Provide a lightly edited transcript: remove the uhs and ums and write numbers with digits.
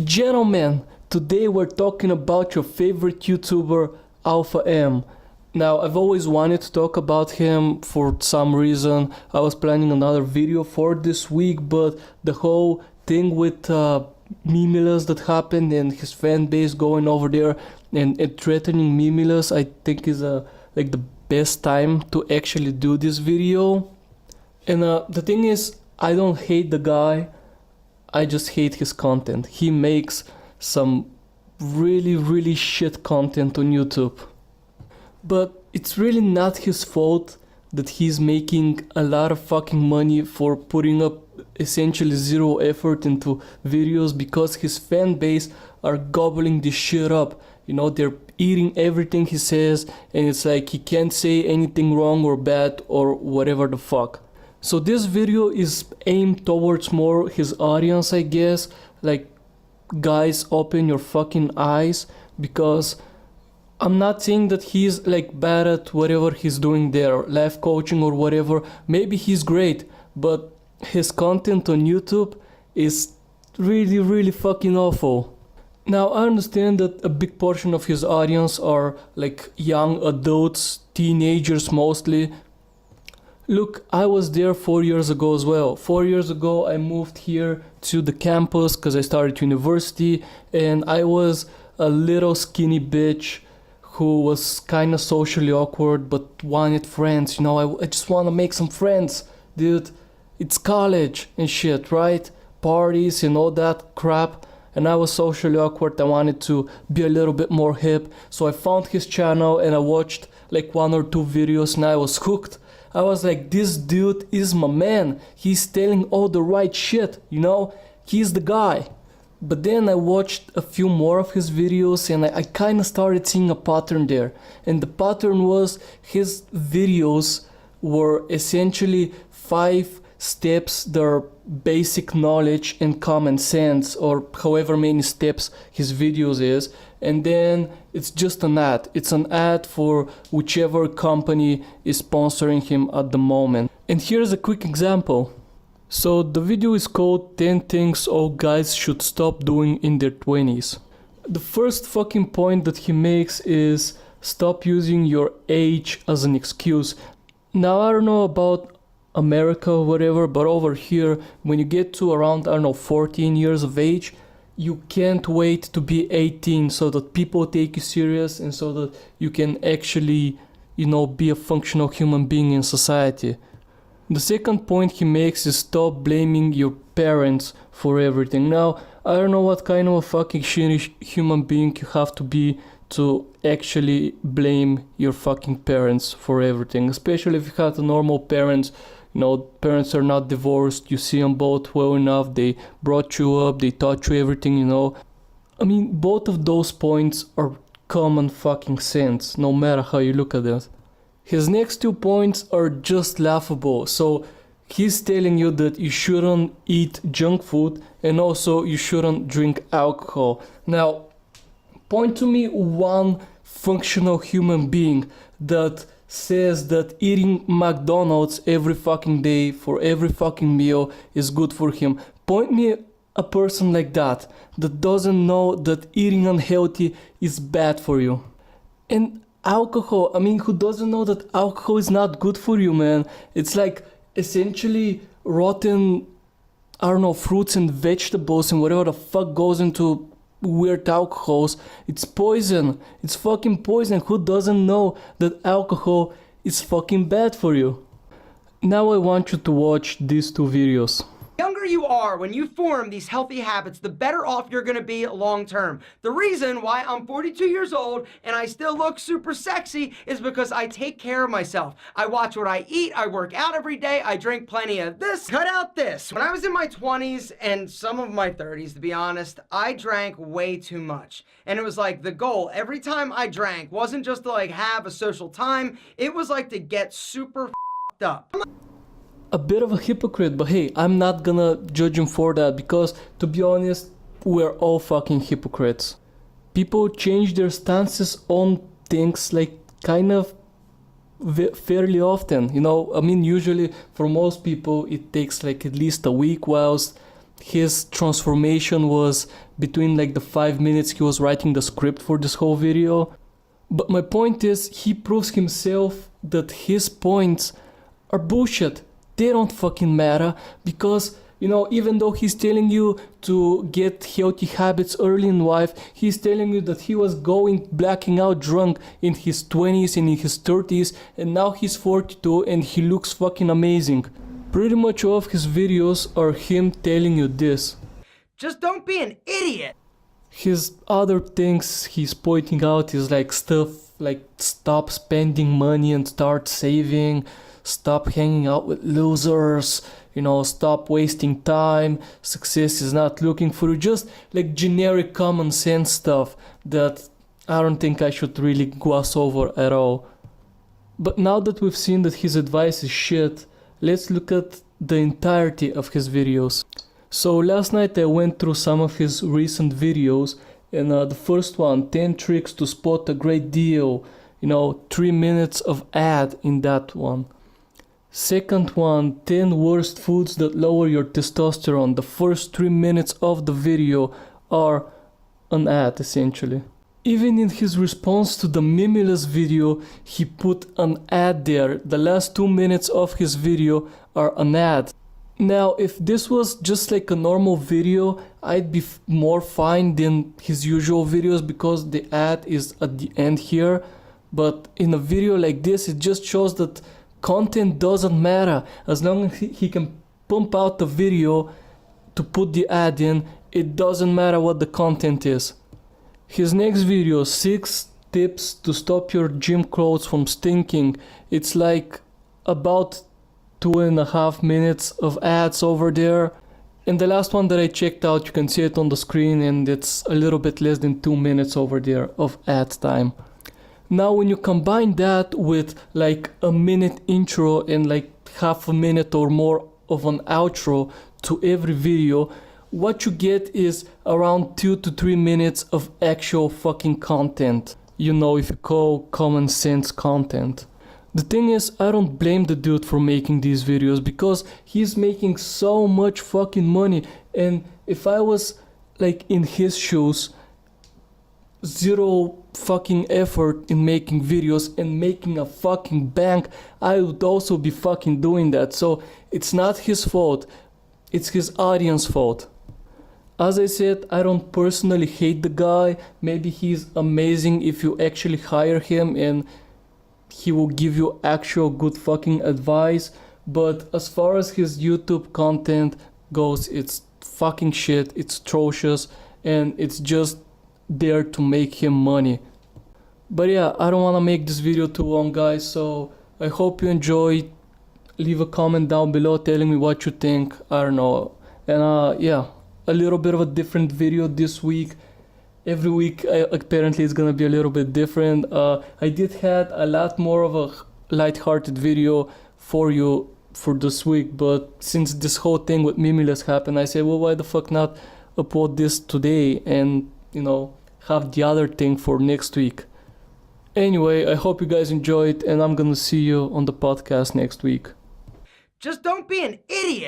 Gentlemen, today we're talking about your favorite YouTuber, Alpha M. Now, I've always wanted to talk about him for some reason. I was planning another video for this week, but the whole thing with Mimulus that happened and his fan base going over there and threatening Mimulus, I think is like the best time to actually do this video. And the thing is, I don't hate the guy. I just hate his content. He makes some really shit content on YouTube. But it's really not his fault that he's making a lot of fucking money for putting up essentially zero effort into videos, because his fan base are gobbling this shit up. You know, they're eating everything he says, and it's like he can't say anything wrong or bad or whatever the fuck. So this video is aimed towards more his audience, I guess. Like, guys, open your fucking eyes, because I'm not saying that he's like bad at whatever he's doing there, life coaching or whatever. Maybe he's great, but his content on YouTube is really fucking awful. Now, I understand that a big portion of his audience are like young adults, teenagers mostly. Look, I was there 4 years ago as well. 4 years ago I moved here to the campus because I started university, and I was a little skinny bitch who was kind of socially awkward but wanted friends. You know, I just want to make some friends, dude. It's college and shit, right? Parties and all that crap. And I was socially awkward. I wanted to be a little bit more hip. So I found his channel and I watched like 1 or 2 videos and I was hooked. I was like, this dude is my man. He's telling all the right shit, you know? He's the guy. But then I watched a few more of his videos and I kind of started seeing a pattern there. And the pattern was his videos were essentially 5 steps that are basic knowledge and common sense, or however many steps his videos is, and then it's just an ad. It's an ad for whichever company is sponsoring him at the moment. And here's a quick example. So the video is called 10 things all guys should stop doing in their 20s. The first fucking point that he makes is stop using your age as an excuse. Now, I don't know about America or whatever, but over here, when you get to around, I don't know, 14 years of age, you can't wait to be 18 so that people take you serious and so that you can actually, you know, be a functional human being in society. The second point he makes is stop blaming your parents for everything. Now, I don't know what kind of a fucking shitty human being you have to be to actually blame your fucking parents for everything, especially if you have the normal parents. You know, parents are not divorced, you see them both well enough, they brought you up, they taught you everything, you know. I mean, both of those points are common fucking sense, no matter how you look at it. His next 2 points are just laughable. So he's telling you that you shouldn't eat junk food and also you shouldn't drink alcohol. Now, point to me one functional human being that says that eating McDonald's every fucking day for every fucking meal is good for him. Point me a person like that doesn't know that eating unhealthy is bad for you. And alcohol, I mean, who doesn't know that alcohol is not good for you, man? It's like essentially rotten, I don't know, fruits and vegetables and whatever the fuck goes into weird alcohols. It's poison. It's fucking poison. Who doesn't know that alcohol is fucking bad for you? Now I want you to watch these 2 videos. The younger you are when you form these healthy habits, the better off you're gonna be long term. The reason why I'm 42 years old and I still look super sexy is because I take care of myself. I watch what I eat, I work out every day, I drink plenty of this. Cut out this. When I was in my 20s and some of my 30s, to be honest, I drank way too much. And it was like the goal every time I drank wasn't just to like have a social time, it was like to get super f***ed up. A bit of a hypocrite, but hey, I'm not gonna judge him for that, because to be honest, we're all fucking hypocrites. People change their stances on things like kind of fairly often, you know. I mean, usually for most people it takes like at least a week, whilst his transformation was between like the 5 minutes he was writing the script for this whole video. But my point is, he proves himself that his points are bullshit. They don't fucking matter because, you know, even though he's telling you to get healthy habits early in life, he's telling you that he was blacking out drunk in his 20s and in his 30s, and now he's 42 and he looks fucking amazing. Pretty much all of his videos are him telling you this. Just don't be an idiot. His other things he's pointing out is like stuff like stop spending money and start saving, stop hanging out with losers, you know, stop wasting time, success is not looking for you, just like generic common sense stuff that I don't think I should really gloss over at all. But now that we've seen that his advice is shit, let's look at the entirety of his videos. So last night I went through some of his recent videos, and the first one, 10 tricks to spot a great deal, you know, 3 minutes of ad in that one. Second one, 10 worst foods that lower your testosterone. The first 3 minutes of the video are an ad essentially. Even in his response to the Mimulus video, he put an ad there. The last 2 minutes of his video are an ad. Now, if this was just like a normal video, I'd be more fine than his usual videos because the ad is at the end here. But in a video like this, it just shows that content doesn't matter. As long as he can pump out the video to put the ad in, it doesn't matter what the content is. His next video, 6 tips to stop your gym clothes from stinking. It's like about 2.5 minutes of ads over there. And the last one that I checked out, you can see it on the screen, and it's a little bit less than 2 minutes over there of ad time. Now when you combine that with like a minute intro and like half a minute or more of an outro to every video, what you get is around 2 to 3 minutes of actual fucking content. You know, if you call common sense content. The thing is, I don't blame the dude for making these videos because he's making so much fucking money, and if I was like in his shoes, zero fucking effort in making videos and making a fucking bank, I would also be fucking doing that. So it's not his fault, it's his audience fault. As I said, I don't personally hate the guy. Maybe he's amazing if you actually hire him and he will give you actual good fucking advice, but as far as his YouTube content goes, it's fucking shit, it's atrocious, and it's just there to make him money. But yeah, I don't want to make this video too long, guys, so I hope you enjoyed. Leave a comment down below telling me what you think, I don't know. And yeah, a little bit of a different video this week. Every week apparently it's gonna be a little bit different. I did had a lot more of a light-hearted video for you for this week, but since this whole thing with Mimulus happened, I said, well, why the fuck not upload this today and, you know, have the other thing for next week. Anyway, I hope you guys enjoyed, and I'm gonna see you on the podcast next week. Just don't be an idiot.